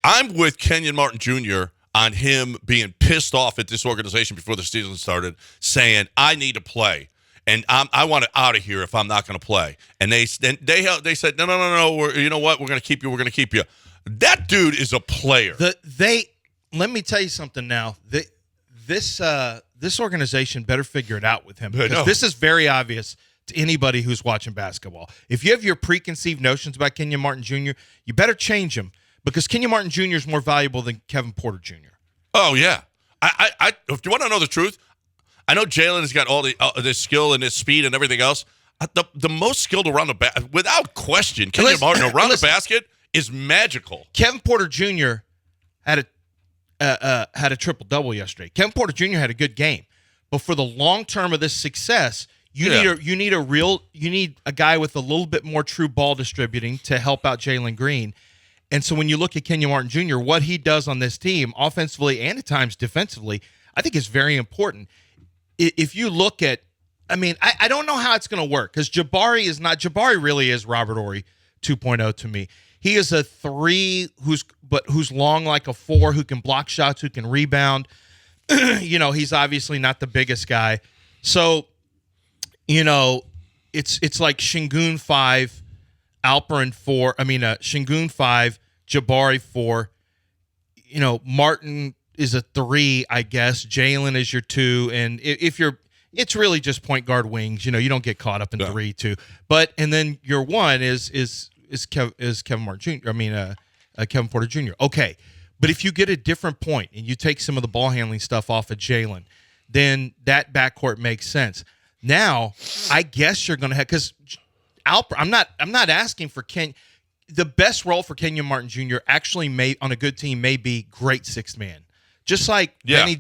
I'm with Kenyon Martin Jr. on him being pissed off at this organization before the season started, saying, I need to play. And I want it out of here if I'm not going to play. And they said, no. You know what? We're going to keep you. We're going to keep you. That dude is a player. Let me tell you something now. This organization better figure it out with him, because this is very obvious to anybody who's watching basketball. If you have your preconceived notions about Kenyon Martin Jr., you better change them, because Kenyon Martin Jr. is more valuable than Kevin Porter Jr. Oh, yeah. If you want to know the truth, I know Jalen has got all the skill and his speed and everything else. The most skilled around the basket, without question, Kenyon Martin around the basket is magical. Kevin Porter Jr. had a triple-double yesterday. Kevin Porter Jr. had a good game. But for the long term of this success, you need a guy with a little bit more true ball distributing to help out Jalen Green. And so when you look at Kenyon Martin Jr., what he does on this team, offensively and at times defensively, I think is very important. If you look at, I don't know how it's going to work, because Jabari really is Robert Horry 2.0 to me. He is a 3 who's long like a 4, who can block shots, who can rebound. He's obviously not the biggest guy. So, it's like Sengun 5, Alperin 4. Sengun 5, Jabari 4. Martin is a 3, I guess. Jalen is your 2, and it's really just point guard wings. You don't get caught up in 3, 2. But and then your 1 is Kevin Martin Jr. Kevin Porter Jr. Okay, but if you get a different point and you take some of the ball handling stuff off of Jalen, then that backcourt makes sense. Now, I guess you're going to have, because I'm not asking for Ken. The best role for Kenyon Martin Jr. actually on a good team may be great sixth man. Just like Vinny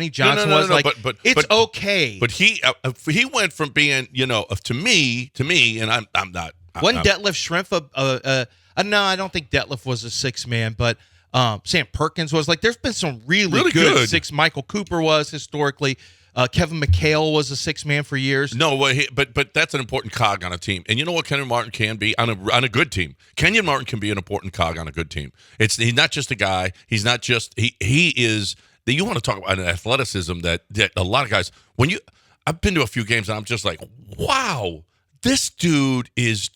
Johnson was. But it's okay. But he went from being, to me, and I'm not. Wasn't Detlef Schrempf no, I don't think Detlef was a sixth man, but Sam Perkins was. There's been some really good six. Michael Cooper was historically. Kevin McHale was a six man for years. No, but that's an important cog on a team. And you know what Kenyon Martin can be on a good team? Kenyon Martin can be an important cog on a good team. He's not just a guy. He's not just he is. You want to talk about an athleticism that a lot of guys. I've been to a few games and I'm just like, wow. This dude is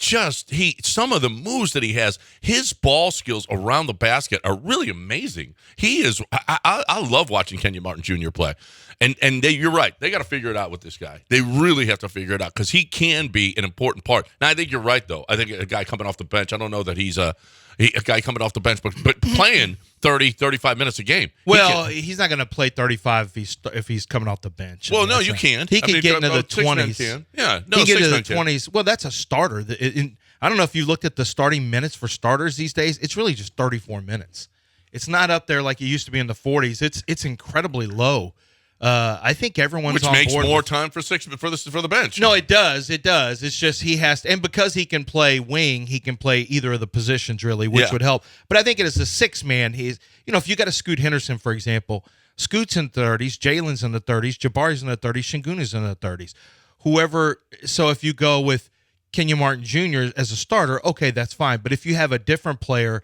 some of the moves that he has, his ball skills around the basket are really amazing. He is, I love watching Kenyon Martin Jr. play. And you're right. They got to figure it out with this guy. They really have to figure it out because he can be an important part. Now, I think you're right, though. I think a guy coming off the bench, I don't know that he's a guy coming off the bench, but playing 30, 35 minutes a game. Well, he's not going to play 35 if he's coming off the bench. Well, no, you can't. He can get into the 20s. Yeah, no, he can get into the 20s. Well, that's a starter. I don't know if you looked at the starting minutes for starters these days. It's really just 34 minutes. It's not up there like it used to be in the 40s. It's incredibly low. I think everyone's on board. Which makes more time for the bench. No, it does. It does. It's just he has to, and because he can play wing, he can play either of the positions really, which would help. But I think it is a six man. He's, if you got a Scoot Henderson, for example, Scoot's in the 30s, Jalen's in the 30s, Jabari's in the 30s, Sengun is in the 30s. Whoever. So if you go with Kenyon Martin Jr. as a starter, okay, that's fine. But if you have a different player,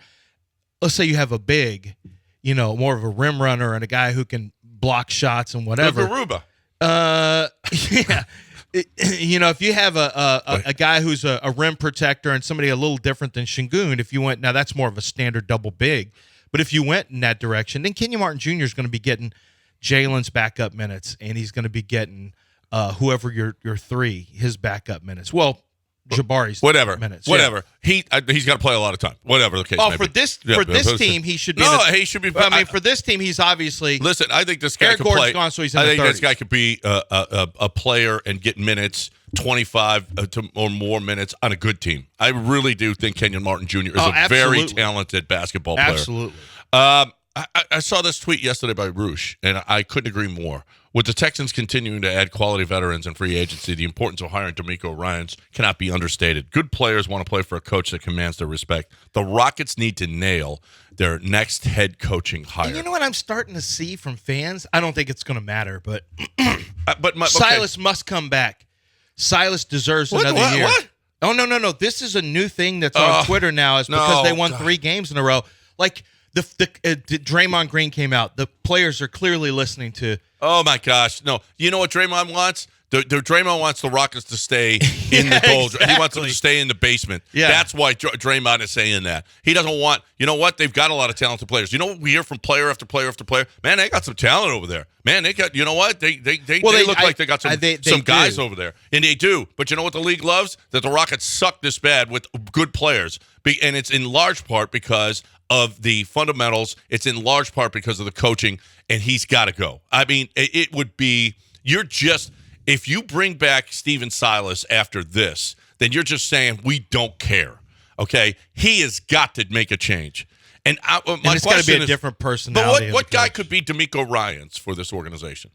let's say you have a big, more of a rim runner and a guy who can block shots and whatever. Garuba. Yeah. If you have a guy who's a rim protector and somebody a little different than Sengun, if you went, now that's more of a standard double big, but if you went in that direction, then Kenyon Martin Jr. is going to be getting Jalen's backup minutes, and he's going to be getting whoever your 3, his backup minutes. Well, Jabari's minutes. Whatever. Yeah. He's got to play a lot of time. Whatever the case may be. For this team, he should be. He should be. For this team, he's obviously. Listen, I think this guy Eric could Gordon's play. Gone, so he's in I the think 30s. this guy could be a player and get minutes, 25 or more minutes on a good team. I really do think Kenyon Martin Jr. is a very talented basketball player. Absolutely. I saw this tweet yesterday by Roosh, and I couldn't agree more. With the Texans continuing to add quality veterans in free agency, the importance of hiring D'Amico Ryans cannot be understated. Good players want to play for a coach that commands their respect. The Rockets need to nail their next head coaching hire. And you know what I'm starting to see from fans? I don't think it's going to matter, but okay. Silas must come back. Silas deserves another year. What? Oh, no. This is a new thing that's on Twitter now. It's because they won 3 games in a row. Draymond Green came out. The players are clearly listening to. Oh my gosh, no! You know what Draymond wants? Draymond wants the Rockets to stay in the doldrums. Exactly. He wants them to stay in the basement. Yeah. That's why Draymond is saying that. He doesn't want. You know what? They've got a lot of talented players. You know what we hear from player after player after player? Man, they got some talent over there. Man, they got. You know what? They look like they got some guys over there, and they do. But you know what the league loves? That the Rockets suck this bad with good players, and it's in large part because of the fundamentals. It's in large part because of the coaching, and he's got to go. I mean, it would be if you bring back Steven Silas after this, then you're just saying we don't care. Okay, he has got to make a change, and it's got to be a different personality. But what guy could be D'Amico Ryans for this organization?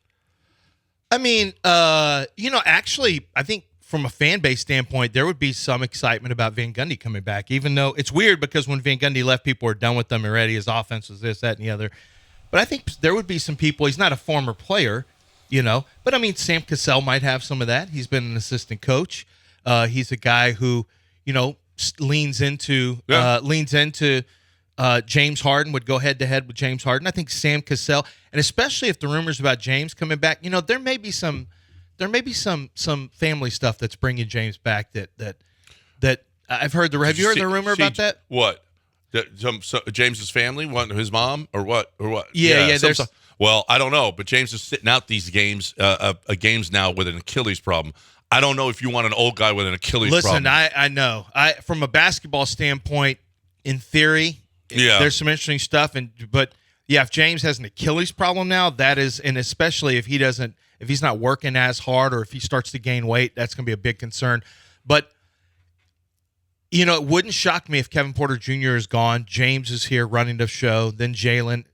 I mean, actually, I think from a fan base standpoint, there would be some excitement about Van Gundy coming back, even though it's weird because when Van Gundy left, people were done with him already. His offense was this, that, and the other. But I think there would be some people. He's not a former player. But I mean, Sam Cassell might have some of that. He's been an assistant coach. He's a guy who, leans into James Harden, would go head to head with James Harden. I think Sam Cassell, and especially if the rumors about James coming back, there may be some family stuff that's bringing James back that I've heard. Have you heard the rumor about that? What? James's family, his mom, or what? Yeah. Well, I don't know, but James is sitting out these games now with an Achilles problem. I don't know if you want an old guy with an Achilles problem. Listen, I know. From a basketball standpoint, in theory, there's some interesting stuff. But if James has an Achilles problem now, that is, and especially if he's not working as hard or if he starts to gain weight, that's going to be a big concern. But it wouldn't shock me if Kevin Porter Jr. is gone. James is here running the show. Then Jalen.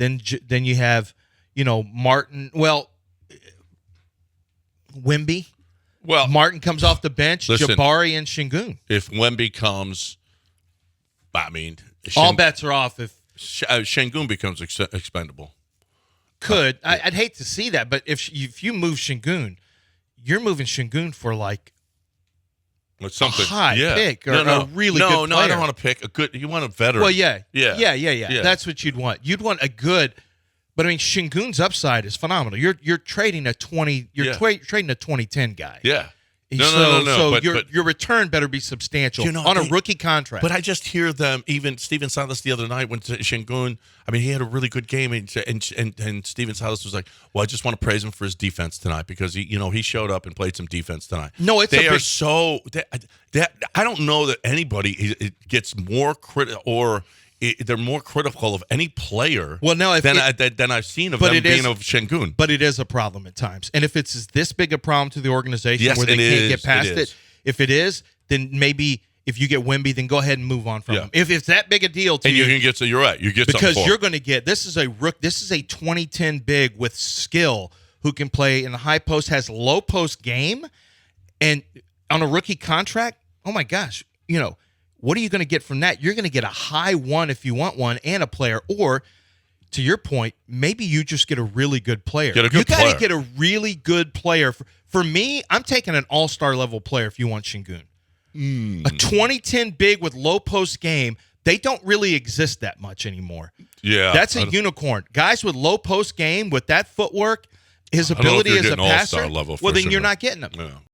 Then you have, Martin. Well, Wemby. Well, Martin comes off the bench. Listen, Jabari and Sengun. If Wemby comes, I mean, all bets are off if Sengun becomes expendable. I'd hate to see that, but if you move Sengun, you're moving Sengun for like a high pick or a really good player. No, I don't want to pick a good. You want a veteran. Well, yeah. That's what you'd want. You'd want a good, but I mean, Shingun's upside is phenomenal. You're trading a 2010 guy. Yeah. So your return better be substantial on a rookie contract. But I just hear them. Even Steven Silas the other night went to Sengun. I mean, he had a really good game, and Steven Silas was like, "Well, I just want to praise him for his defense tonight because he showed up and played some defense tonight." No, I don't know that anybody gets more critical or. They're more critical of any player than I've seen of them being of Sengun. But it is a problem at times. And if it's this big a problem to the organization where they can't get past it, if it is, then maybe if you get Wemby, then go ahead and move on from him. If it's that big a deal to you can get you're right. You get because something you're going to get this is a 2010 big with skill who can play in the high post, has low post game, and on a rookie contract. Oh my gosh, what are you going to get from that? You're going to get a high one if you want one and a player. Or, to your point, maybe you just get a really good player. You got to get a really good player. For me, I'm taking an all-star level player if you want Sengun. A 2010 big with low post game, they don't really exist that much anymore. Yeah. That's a unicorn. Guys with low post game, with that footwork, his ability as a passer, level then you're not getting them. Yeah.